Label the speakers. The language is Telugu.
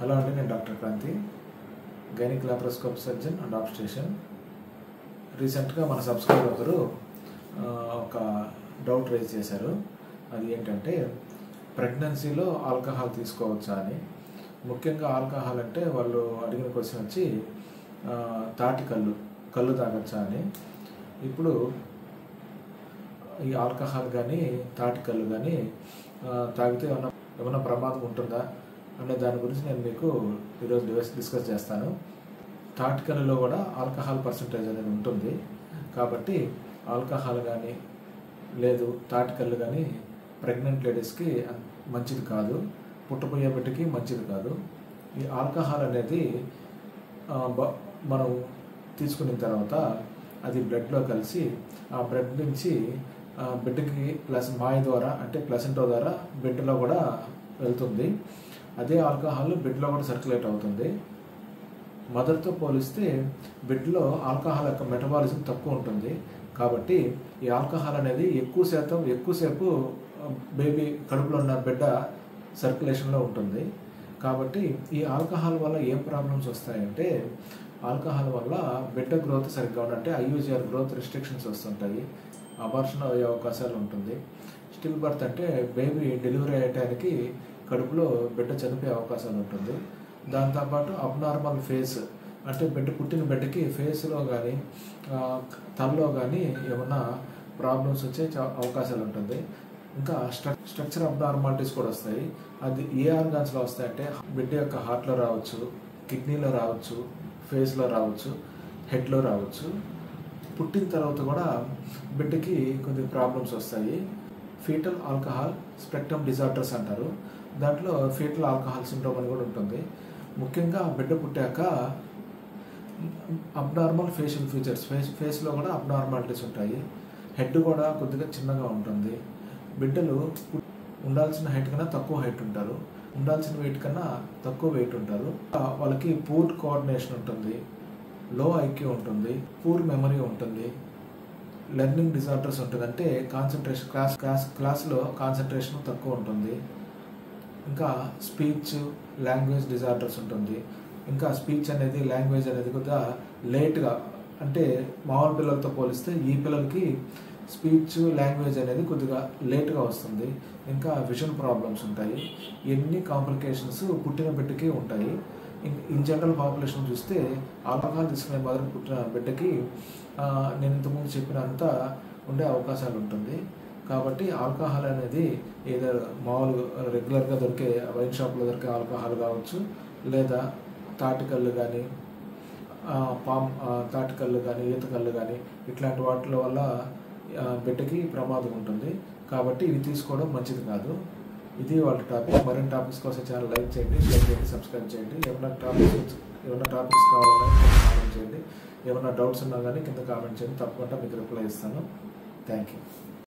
Speaker 1: హలో అండి, నేను doctor Kranti, gynaec laparoscope surgeon and obstetrician. రీసెంట్గా మన సబ్స్క్రైబర్ ఒకరు ఒక డౌట్ రేజ్ చేశారు. అది ఏంటంటే ప్రెగ్నెన్సీలో ఆల్కహాల్ తీసుకోవచ్చా అని. ముఖ్యంగా ఆల్కహాల్ అంటే వాళ్ళు అడిగిన క్వశ్చన్ వచ్చి తాటి కళ్ళు తాగొచ్చా అని. ఇప్పుడు ఈ ఆల్కహాల్ కానీ తాటి కళ్ళు కానీ తాగితే ఏమన్నా ప్రమాదం ఉంటుందా అనే దాని గురించి నేను మీకు ఈరోజు డిస్కస్ చేస్తాను. తాటి కళ్ళులో కూడా ఆల్కహాల్ పర్సంటేజ్ అనేది ఉంటుంది. కాబట్టి ఆల్కహాల్ కానీ లేదు తాటి కళ్ళు కానీ ప్రెగ్నెంట్ లేడీస్కి మంచిది కాదు, పుట్టబోయే బిడ్డకి మంచిది కాదు. ఈ ఆల్కహాల్ అనేది మనం తీసుకున్న తర్వాత అది బ్లడ్లో కలిసి ఆ బ్లడ్ నుంచి బిడ్డకి ప్లస్ మాయ ద్వారా అంటే ప్లసెంటా ద్వారా బిడ్డలో కూడా వెళ్తుంది. అదే ఆల్కహాల్ బిడ్డలో కూడా సర్క్యులేట్ అవుతుంది. మదర్తో పోలిస్తే బిడ్డలో ఆల్కహాల్ యొక్క మెటబాలిజం తక్కువ ఉంటుంది. కాబట్టి ఈ ఆల్కహాల్ అనేది ఎక్కువసేపు బేబీ కడుపులో ఉన్న బిడ్డ సర్క్యులేషన్లో ఉంటుంది. కాబట్టి ఈ ఆల్కహాల్ వల్ల ఏం ప్రాబ్లమ్స్ వస్తాయంటే, ఆల్కహాల్ వల్ల బిడ్డ గ్రోత్ సరిగ్గా ఉండాలంటే ఐయూజీఆర్ గ్రోత్ రిస్ట్రిక్షన్స్ వస్తుంటాయి, అబార్షన్ అయ్యే అవకాశాలు ఉంటుంది. స్టిల్ బర్త్ అంటే బేబీ డెలివరీ అయ్యేటానికి కడుపులో బిడ్డ చనిపోయే అవకాశాలు ఉంటుంది. దాంతోపాటు అబ్నార్మల్ ఫేస్ అంటే పుట్టిన బిడ్డకి ఫేస్లో కానీ తలలో కానీ ఏమన్నా ప్రాబ్లమ్స్ వచ్చే అవకాశాలు ఉంటుంది. ఇంకా స్ట్రక్చర్ అబ్నార్మాలిటీస్ కూడా వస్తాయి. అది ఏ ఆర్గాన్స్లో వస్తాయంటే బిడ్డ యొక్క హార్ట్లో రావచ్చు, కిడ్నీలో రావచ్చు, ఫేస్లో రావచ్చు, హెడ్లో రావచ్చు. పుట్టిన తర్వాత కూడా బిడ్డకి కొద్దిగా ప్రాబ్లమ్స్ వస్తాయి. ఫీటల్ ఆల్కహాల్ స్పెక్ట్రమ్ డిజార్డర్స్ అంటారు. దాంట్లో ఫీటల్ ఆల్కహాల్ సిండ్రోమ్ అని కూడా ఉంటుంది. ముఖ్యంగా బిడ్డ పుట్టాక అబ్నార్మల్ ఫేషియల్ ఫీచర్స్, ఫేస్లో కూడా అబ్నార్మాలిటీస్ ఉంటాయి. హెడ్ కూడా కొద్దిగా చిన్నగా ఉంటుంది. బిడ్డలు ఉండాల్సిన హైట్ కన్నా తక్కువ హైట్ ఉంటారు, ఉండాల్సిన వెయిట్ కన్నా తక్కువ వెయిట్ ఉంటారు. వాళ్ళకి పూర్ కోఆర్డినేషన్ ఉంటుంది, లో ఐక్యూ ఉంటుంది, పూర్ మెమరీ ఉంటుంది, లెర్నింగ్ డిజార్డర్స్ ఉంటుంది. అంటే కాన్సన్ట్రేషన్ క్లాస్లో కాన్సన్ట్రేషన్ తక్కువ ఉంటుంది. ఇంకా స్పీచ్ లాంగ్వేజ్ డిజార్డర్స్ ఉంటుంది. ఇంకా స్పీచ్ అనేది లాంగ్వేజ్ అనేది కొద్దిగా లేట్గా, అంటే మామూలు పిల్లలతో పోలిస్తే ఈ పిల్లలకి స్పీచ్ లాంగ్వేజ్ అనేది కొద్దిగా లేట్గా వస్తుంది. ఇంకా విజన్ ప్రాబ్లమ్స్ ఉంటాయి. ఎన్ని కాంప్లికేషన్స్ పుట్టిన బిడ్డకి ఉంటాయి. ఇన్ జనరల్ పాపులేషన్ చూస్తే ఆల్కహాల్ తీసుకునే మదర్ పుట్టిన బిడ్డకి నేను ఇంతకుముందు చెప్పినంత ఉండే అవకాశాలు ఉంటుంది. కాబట్టి ఆల్కహాల్ అనేది ఏదో మామూలు రెగ్యులర్గా దొరికే వైన్ షాప్లో దొరికే ఆల్కహాల్ కావచ్చు, లేదా తాటికల్లు కానీ తాటికల్లు కానీ ఈతకల్లు కానీ ఇట్లాంటి వాటి వల్ల బిడ్డకి ప్రమాదం ఉంటుంది. కాబట్టి ఇవి తీసుకోవడం మంచిది కాదు. ఇది వాళ్ళ టాపిక్. మరిన్ని టాపిక్స్ కోసం ఛానల్ లైక్ చేయండి, షేర్ చేయండి, సబ్స్క్రైబ్ చేయండి. ఏమైనా టాపిక్స్ కావాలని కామెంట్ చేయండి. ఏమైనా డౌట్స్ ఉన్నా కానీ కింద కామెంట్ చేయండి, తప్పకుండా మీకు రిప్లై ఇస్తాను. Thank you.